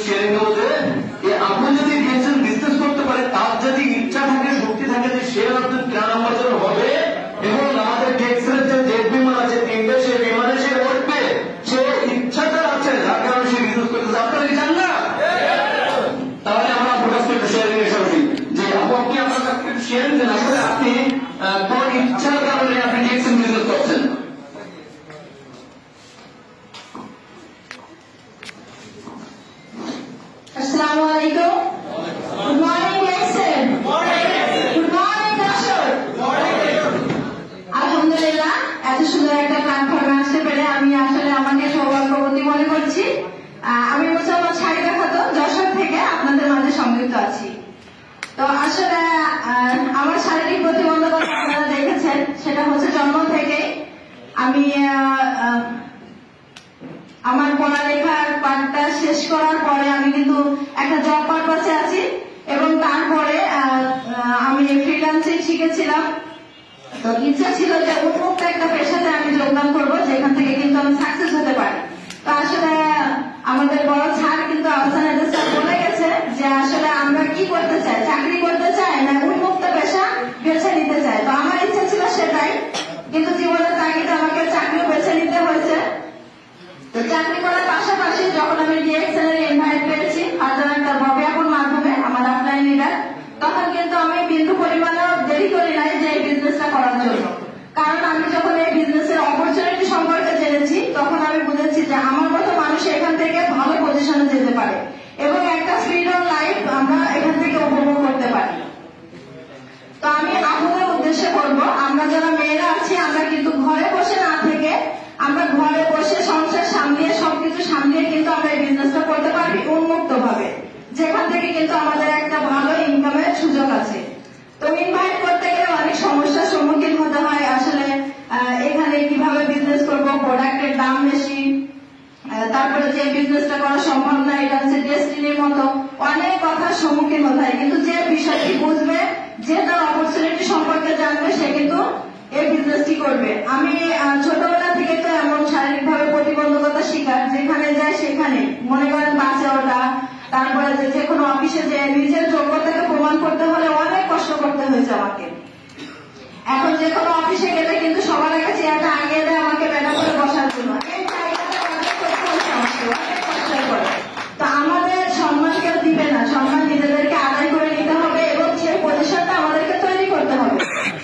Sharing বলতে আপনি যদি ডিএক্সএল বিজনেস করতে পারে, তার যদি ইচ্ছা থাকে, শক্তি থাকে যে সে আপনার 13 নম্বর জন হবে এবং আমাদের ডিএক্সএল যে জেট বিমান আছে 3টে, সেই বিমানে সে উঠবে, সে ইচ্ছাটা আছে, যার কারণে সে বিজনেস করতে। আপনারা কি চান না? তাহলে আমরা ফোকাস করতে শেয়ারিং এর সঙ্গে যে আপনি আপনার কাছে শেয়ারিং দেন, আসলে আপনি কোন ইচ্ছার কারণে আপনি ডিএক্সএল বিজনেস করছেন। আসসালামু আলাইকুম। Good morning DXL. Good morning দর্শক। আলহামদুলিল্লাহ, এত সুন্দর একটা প্ল্যাটফর্মে আসতে পেরে আমি আসলে আমাকে সৌভাগ্যবতী মনে করছি। আমি মুসাম্মদ শাহিদা খাতুন, যশোর থেকে আপনাদের মাঝে সংযুক্ত আছি। তো আসলে আমার শারীরিক প্রতিবন্ধকতা আপনারা দেখেছেন, সেটা হচ্ছে জন্ম থেকে। আমি আমার পড়ালেখার পাঠটা শেষ করার পরে আমি কিন্তু একটা জব পারপাসে আছি এবং তারপরে আমি ফ্রিল্যান্সিং শিখেছিলাম। তো ইচ্ছা ছিল যে উন্মুক্ত একটা পেশাতে আমি যোগদান করবো, যেখান থেকে কিন্তু আমি সাকসেস হতে পারি। তো আসলে আমাদের বড় স্যার কিন্তু আহসান স্যার বলে গেছে যে আসলে আমরা কি করতে চাই, চাকরি করতে চাই না উন্মুক্ত পেশা বেছে নিতে চাই। তো আমার ইচ্ছা ছিল সেটাই, কিন্তু জীবনের তাগিদে আমাকে চাকরিও বেছে নিতে হয়েছে। তো চাকরি করার পাশাপাশি যখন আমি ডিএক্সএল এর ইনভাইট পেয়েছি ফার্দার একটা বিজ্ঞাপন মাধ্যমে আমার অফলাইন লিডার, তখন কিন্তু আমি বিন্দু পরিমাণেও দেরি করি নাই যে এই বিজনেসটা করার জন্য। কারণ আমি যখন এই বিজনেসের অপরচুনিটি সম্পর্কে জেনেছি, তখন আমি বুঝেছি যে আমার মতো মানুষ এখান থেকে ভালো পজিশনে যেতে পারে এবং একটা ফ্রিডম লাইফ আমরা এখান থেকে উপভোগ করতে পারি। তো আমি আপনাদের উদ্দেশ্যে বলবো, আমরা যারা মেয়েরা আছি আমরা কিন্তু ঘরে বসে না থেকে আমরা ঘরে বসে সংসার সামলিয়ে সবকিছু সামলিয়ে কিন্তু আমরা এই বিজনেসটা করতে পারি উন্মুক্ত ভাবে, যেখান থেকে কিন্তু আমাদের একটা ভালো ইনকামের সুযোগ আছে। তো ইনভাইট করতে গেলে অনেক সমস্যার সম্মুখীন হতে হয়। আসলে এখানে কিভাবে বিজনেস করবো, প্রোডাক্টের দাম বেশি, তারপরে যে বিজনেসটা করা সম্ভব না, এটা হচ্ছে ডেস্টিনির মতো অনেক কথার সম্মুখীন হতে হয়। কিন্তু যে বিষয়টি বুঝবে, যে তার অপরচুনিটি সম্পর্কে জানবে, সে কিন্তু এই বিজনেসটি করবে। আমি ছোটবেলা থেকে তো এমন শারীরিকভাবে প্রতিবন্ধকতা শিকার, যেখানে যায় সেখানে মনে করেন বাঁচে ওটা, তারপরে যে কোনো অফিসে যে নিজের যোগ্যতাকে প্রমাণ করতে হলে অনেক কষ্ট করতে হয়েছে আমাকে। এখন যে কোনো অফিসে গেলে কিন্তু সবার আগে চেয়ারটা আগিয়ে দেয় আমাকে বেড়া করে বসার জন্য, এই জায়গাটা অনেক করতে হয়েছে আমাকে, অনেক কষ্ট করে। তো আমাদের সম্মান কেউ দিবে না, সম্মান নিজেদেরকে আদায় করে নিতে হবে এবং সেই পজিশনটা আমাদেরকে তৈরি করতে হবে।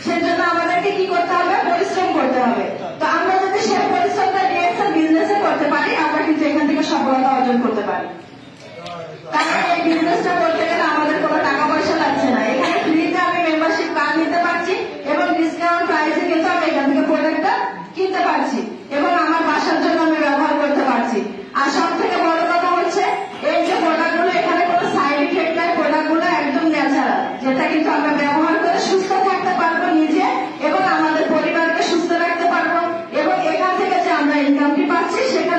সেজন্য আমাদেরকে কি করতে হবে, পরিশ্রম করতে হবে। তো আমরা যদি সেই পরিশ্রমটা ডিএক্সএল বিজনেসে করতে পারি, আমরা কিন্তু এখান থেকে সফলতা অর্জন করতে পারি। কারণ এই বিজনেসটা করতে গেলে আমাদের কোনো টাকা পয়সা লাগছে না। এখানে ফ্রিতে আমি মেম্বারশিপ কার্ড নিতে পারছি এবং ডিসকাউন্ট প্রাইসে কিন্তু আমি এখান থেকে প্রোডাক্টটা কিনতে পারছি এবং আমার বাসার জন্য আমি ব্যবহার করতে পারছি। আর সব থেকে বড় কথা হচ্ছে, এই যে প্রোডাক্টগুলো এখানে কোনো সাইড ইফেক্ট নাই, প্রোডাক্টগুলো একদম ন্যাচারাল, যেটা কিন্তু আমরা ব্যবহার করে সুস্থ থাকতে পারবো নিজে এবং আমাদের পরিবারকে সুস্থ রাখতে পারবো এবং এখান থেকে যে আমরা ইনকামটি পাচ্ছি সেখান